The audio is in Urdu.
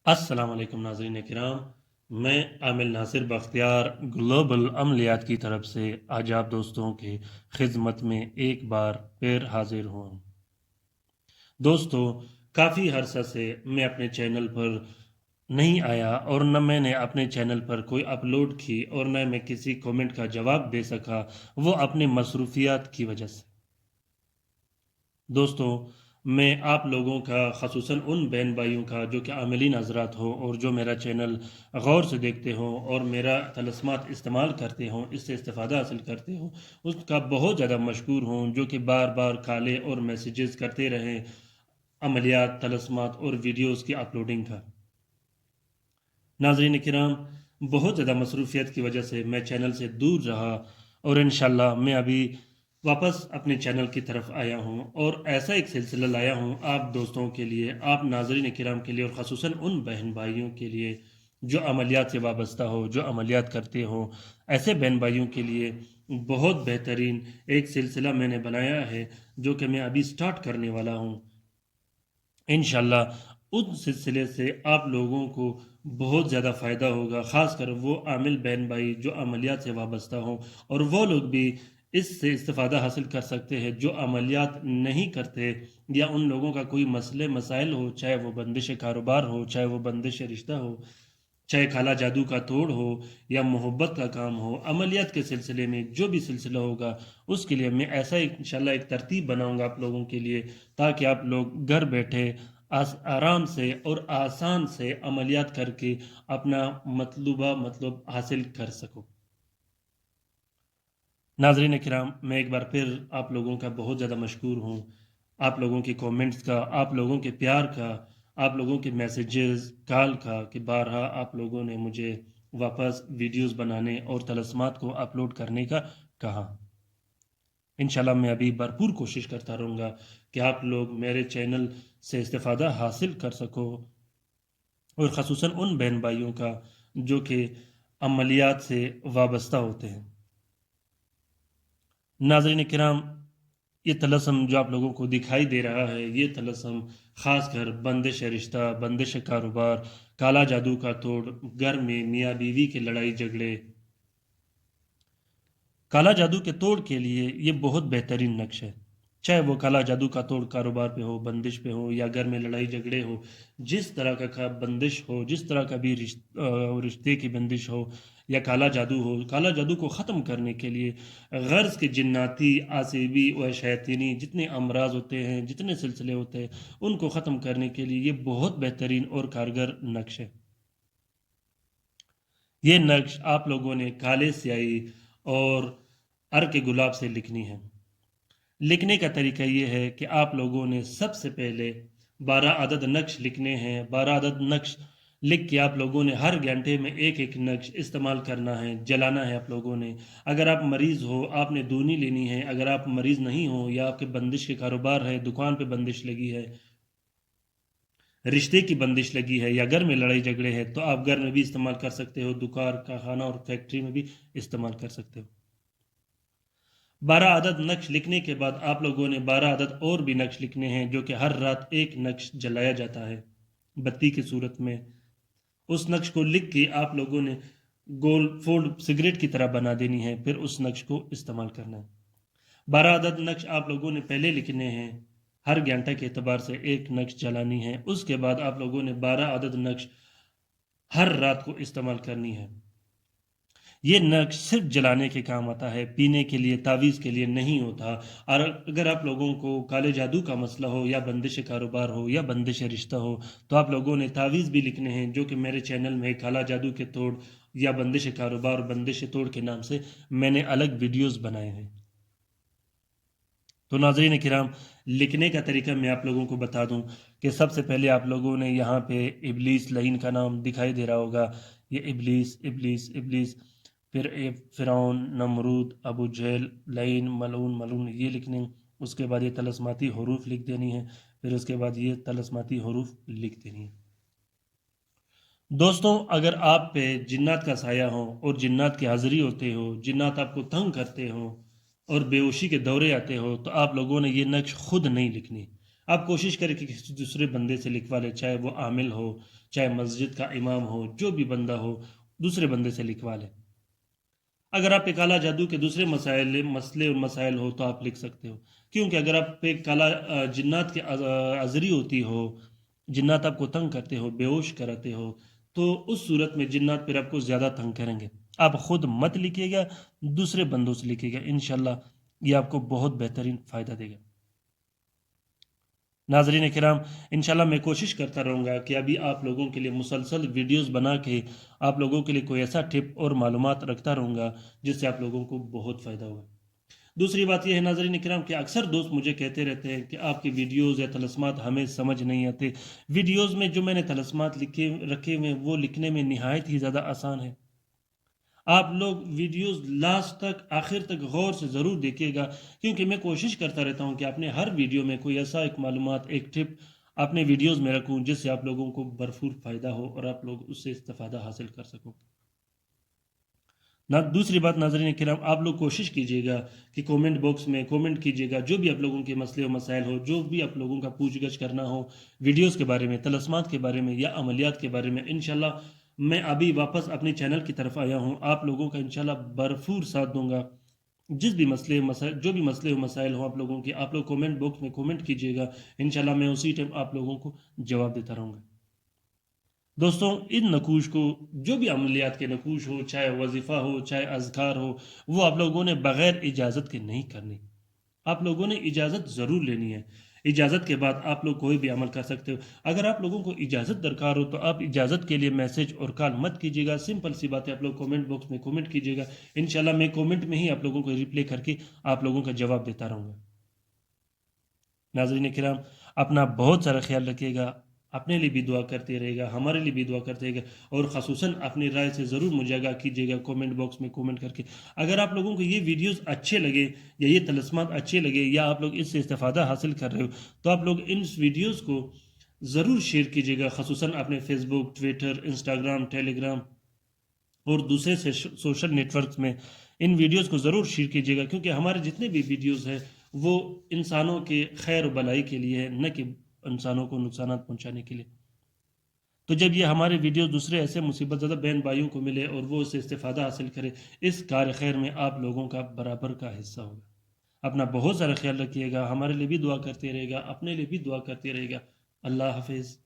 السلام علیکم ناظرین کرام، میں عامل ناصر بختیار گلوبل عملیات کی طرف سے آج آپ دوستوں کی خدمت میں ایک بار پھر حاضر ہوں۔ دوستو، کافی عرصہ سے میں اپنے چینل پر نہیں آیا اور نہ میں نے اپنے چینل پر کوئی اپلوڈ کی اور نہ میں کسی کومنٹ کا جواب دے سکا، وہ اپنے مصروفیات کی وجہ سے۔ دوستو، میں آپ لوگوں کا خصوصاً ان بہن بھائیوں کا جو کہ عاملین حضرات ہو اور جو میرا چینل غور سے دیکھتے ہوں اور میرا طلسمات استعمال کرتے ہوں، اس سے استفادہ حاصل کرتے ہوں، اس کا بہت زیادہ مشکور ہوں، جو کہ بار بار کالے اور میسیجز کرتے رہیں عملیات، طلسمات اور ویڈیوز کی اپلوڈنگ کا۔ ناظرین کرام، بہت زیادہ مصروفیت کی وجہ سے میں چینل سے دور رہا اور انشاءاللہ میں ابھی واپس اپنے چینل کی طرف آیا ہوں اور ایسا ایک سلسلہ لایا ہوں آپ دوستوں کے لیے، آپ ناظرین کرام کے لیے، اور خصوصاً ان بہن بھائیوں کے لیے جو عملیات سے وابستہ ہو، جو عملیات کرتے ہوں، ایسے بہن بھائیوں کے لیے بہت بہترین ایک سلسلہ میں نے بنایا ہے جو کہ میں ابھی سٹارٹ کرنے والا ہوں۔ انشاءاللہ اس سلسلے سے آپ لوگوں کو بہت زیادہ فائدہ ہوگا، خاص کر وہ عامل بہن بھائی جو عملیات سے وابستہ ہوں، اور وہ لوگ بھی اس سے استفادہ حاصل کر سکتے ہیں جو عملیات نہیں کرتے، یا ان لوگوں کا کوئی مسئلے مسائل ہو، چاہے وہ بندش کاروبار ہو، چاہے وہ بندش رشتہ ہو، چاہے کالا جادو کا توڑ ہو یا محبت کا کام ہو، عملیات کے سلسلے میں جو بھی سلسلہ ہوگا اس کے لیے میں ایسا انشاءاللہ ایک ترتیب بناؤں گا آپ لوگوں کے لیے، تاکہ آپ لوگ گھر بیٹھے آرام سے اور آسان سے عملیات کر کے اپنا مطلوبہ مطلب حاصل کر سکو۔ ناظرین کرام، میں ایک بار پھر آپ لوگوں کا بہت زیادہ مشکور ہوں، آپ لوگوں کے کومنٹس کا، آپ لوگوں کے پیار کا، آپ لوگوں کے میسیجز کال کا، کہ بارہا آپ لوگوں نے مجھے واپس ویڈیوز بنانے اور طلسمات کو اپلوڈ کرنے کا کہا۔ انشاءاللہ میں ابھی بھرپور کوشش کرتا رہوں گا کہ آپ لوگ میرے چینل سے استفادہ حاصل کر سکو، اور خصوصاً ان بہن بھائیوں کا جو کہ عملیات سے وابستہ ہوتے ہیں۔ ناظرین کرام، یہ طلسم جو آپ لوگوں کو دکھائی دے رہا ہے، یہ طلسم خاص کر بندش رشتہ، بندش کاروبار، کالا جادو کا توڑ، گھر میں میاں بیوی کے لڑائی جھگڑے، کالا جادو کے توڑ کے لیے یہ بہت بہترین نقش ہے۔ چاہے وہ کالا جادو کا توڑ کاروبار پہ ہو، بندش پہ ہو، یا گھر میں لڑائی جھگڑے ہو، جس طرح کا بندش ہو، جس طرح کا بھی رشتے کی بندش ہو یا کالا جادو ہو، کالا جادو کو ختم کرنے کے لیے غرض کے جناتی، آسیبی و شیطینی جتنے امراض ہوتے ہیں، جتنے سلسلے ہوتے ہیں، ان کو ختم کرنے کے لیے یہ بہت بہترین اور کارگر نقش ہے۔ یہ نقش آپ لوگوں نے کالے سیاہی اور ار کے گلاب سے لکھنی ہے۔ لکھنے کا طریقہ یہ ہے کہ آپ لوگوں نے سب سے پہلے 12 عدد نقش لکھنے ہیں۔ 12 عدد نقش لکھ کے آپ لوگوں نے ہر گھنٹے میں ایک ایک نقش استعمال کرنا ہے، جلانا ہے آپ لوگوں نے۔ اگر آپ مریض ہو، آپ نے دونی لینی ہے۔ اگر آپ مریض نہیں ہو یا آپ کے بندش کے کاروبار ہے، دکان پہ بندش لگی ہے، رشتے کی بندش لگی ہے، یا گھر میں لڑائی جھگڑے ہیں، تو آپ گھر میں بھی استعمال کر سکتے ہو، دکان کا خانہ اور فیکٹری میں بھی استعمال کر سکتے ہو۔ 12 عدد نقش لکھنے کے بعد آپ لوگوں نے 12 عدد اور بھی نقش لکھنے ہیں، جو کہ ہر رات ایک نقش جلایا جاتا ہے بتی کی صورت میں۔ اس نقش کو لکھ کے آپ لوگوں نے گول فولڈ سگریٹ کی طرح بنا دینی ہے، پھر اس نقش کو استعمال کرنا ہے۔ 12 عدد نقش آپ لوگوں نے پہلے لکھنے ہیں، ہر گھنٹہ کے اعتبار سے ایک نقش جلانی ہے۔ اس کے بعد آپ لوگوں نے 12 عدد نقش ہر رات کو استعمال کرنی ہے۔ یہ نقش صرف جلانے کے کام آتا ہے، پینے کے لیے، تعویذ کے لیے نہیں ہوتا۔ اور اگر آپ لوگوں کو کالے جادو کا مسئلہ ہو، یا بندش کاروبار ہو، یا بندش رشتہ ہو، تو آپ لوگوں نے تعویذ بھی لکھنے ہیں، جو کہ میرے چینل میں کالا جادو کے توڑ یا بندش کاروبار اور بندش توڑ کے نام سے میں نے الگ ویڈیوز بنائے ہیں۔ تو ناظرین کرام، لکھنے کا طریقہ میں آپ لوگوں کو بتا دوں کہ سب سے پہلے آپ لوگوں نے یہاں پہ ابلیس لعین کا نام دکھائی دے رہا ہوگا، یہ ابلیس ابلیس ابلیس، پھر فرعون، نمرود، ابو جہل، لعین، ملعون ملعون، یہ لکھنے۔ اس کے بعد یہ طلسماتی حروف لکھ دینی ہے، پھر اس کے بعد یہ طلسماتی حروف لکھ دینی ہے۔ دوستوں، اگر آپ پہ جنات کا سایہ ہو اور جنات کی حاضری ہوتے ہو، جنات آپ کو تنگ کرتے ہو اور بے ہوشی کے دورے آتے ہو، تو آپ لوگوں نے یہ نقش خود نہیں لکھنی۔ آپ کوشش کریں کہ کسی دوسرے بندے سے لکھوا لیں، چاہے وہ عامل ہو، چاہے مسجد کا امام ہو، جو بھی بندہ ہو دوسرے بندے سے لکھوا لیں۔ اگر آپ پہ کالا جادو کے دوسرے مسئلے اور مسائل ہو تو آپ لکھ سکتے ہو، کیونکہ اگر آپ پہ کالا جنات کے عذری ہوتی ہو، جنات آپ کو تنگ کرتے ہو، بے ہوش کراتے ہو، تو اس صورت میں جنات پھر آپ کو زیادہ تنگ کریں گے۔ آپ خود مت لکھیے گا، دوسرے بندوں سے لکھیے گا، انشاءاللہ یہ آپ کو بہت بہترین فائدہ دے گا۔ ناظرین کرام، انشاءاللہ میں کوشش کرتا رہوں گا کہ ابھی آپ لوگوں کے لیے مسلسل ویڈیوز بنا کے آپ لوگوں کے لیے کوئی ایسا ٹپ اور معلومات رکھتا رہوں گا جس سے آپ لوگوں کو بہت فائدہ ہوگا۔ دوسری بات یہ ہے ناظرین کرام کہ اکثر دوست مجھے کہتے رہتے ہیں کہ آپ کی ویڈیوز یا طلسمات ہمیں سمجھ نہیں آتے، ویڈیوز میں جو میں نے طلسمات رکھے ہوئے وہ لکھنے میں نہایت ہی زیادہ آسان ہے۔ آپ لوگ ویڈیوز لاسٹ تک، آخر تک غور سے ضرور دیکھیے گا، کیونکہ میں کوشش کرتا رہتا ہوں کہ اپنے ہر ویڈیو میں کوئی ایسا ایک معلومات، ایک ٹپ اپنے ویڈیوز میں رکھوں جس سے آپ لوگوں کو بھرپور فائدہ ہو اور آپ لوگ اس سے استفادہ حاصل کر سکو۔ دوسری بات ناظرین کرام، آپ لوگ کوشش کیجیے گا کہ کومنٹ باکس میں کومنٹ کیجیے گا، جو بھی آپ لوگوں کے مسئلے و مسائل ہو، جو بھی آپ لوگوں کا پوچھ گچھ کرنا ہو ویڈیوز کے بارے میں، طلسمات کے بارے میں یا عملیات کے بارے میں، انشاءاللہ میں ابھی واپس اپنے چینل کی طرف آیا ہوں، آپ لوگوں کا انشاءاللہ بھرپور ساتھ دوں گا۔ جس بھی مسئلے مسائل، جو بھی مسئلے و مسائل ہوں آپ لوگوں کے، آپ لوگ کومنٹ باکس میں کومنٹ کیجیے گا، انشاءاللہ میں اسی ٹائم آپ لوگوں کو جواب دیتا رہوں گا۔ دوستوں، ان نقوش کو، جو بھی عملیات کے نقوش ہو، چاہے وظیفہ ہو، چاہے اذکار ہو، وہ آپ لوگوں نے بغیر اجازت کے نہیں کرنی، آپ لوگوں نے اجازت ضرور لینی ہے۔ اجازت کے بعد آپ لوگ کوئی بھی عمل کر سکتے ہو۔ اگر آپ لوگوں کو اجازت درکار ہو تو آپ اجازت کے لیے میسج اور کال مت کیجیے گا، سمپل سی بات ہے، آپ لوگ کومنٹ باکس میں کومنٹ کیجیے گا، انشاءاللہ میں کومنٹ میں ہی آپ لوگوں کو ریپلے کر کے آپ لوگوں کا جواب دیتا رہوں گا۔ ناظرین کرام، اپنا بہت سارا خیال رکھیے گا، اپنے لیے بھی دعا کرتے رہے گا، ہمارے لیے بھی دعا کرتے رہے گا، اور خصوصاً اپنی رائے سے ضرور مجھے آگاہ کیجیے گا کومنٹ باکس میں کومنٹ کر کے۔ اگر آپ لوگوں کو یہ ویڈیوز اچھے لگے یا یہ طلسمات اچھے لگے یا آپ لوگ اس سے استفادہ حاصل کر رہے ہو تو آپ لوگ ان ویڈیوز کو ضرور شیئر کیجیے گا، خصوصاً اپنے فیس بک، ٹویٹر، انسٹاگرام، ٹیلی گرام اور دوسرے سوشل نیٹ ورکس میں ان ویڈیوز کو ضرور شیئر کیجیے گا، کیونکہ ہمارے جتنے بھی ویڈیوز ہیں وہ انسانوں کے خیر و بلائی کے لیے ہے، نہ کہ انسانوں کو نقصانات پہنچانے کے لیے۔ تو جب یہ ہمارے ویڈیو دوسرے ایسے مصیبت زدہ بہن بھائیوں کو ملے اور وہ اس سے استفادہ حاصل کرے، اس کار خیر میں آپ لوگوں کا برابر کا حصہ ہوگا۔ اپنا بہت سارا خیال رکھیے گا، ہمارے لیے بھی دعا کرتے رہے گا، اپنے لیے بھی دعا کرتے رہے گا۔ اللہ حافظ۔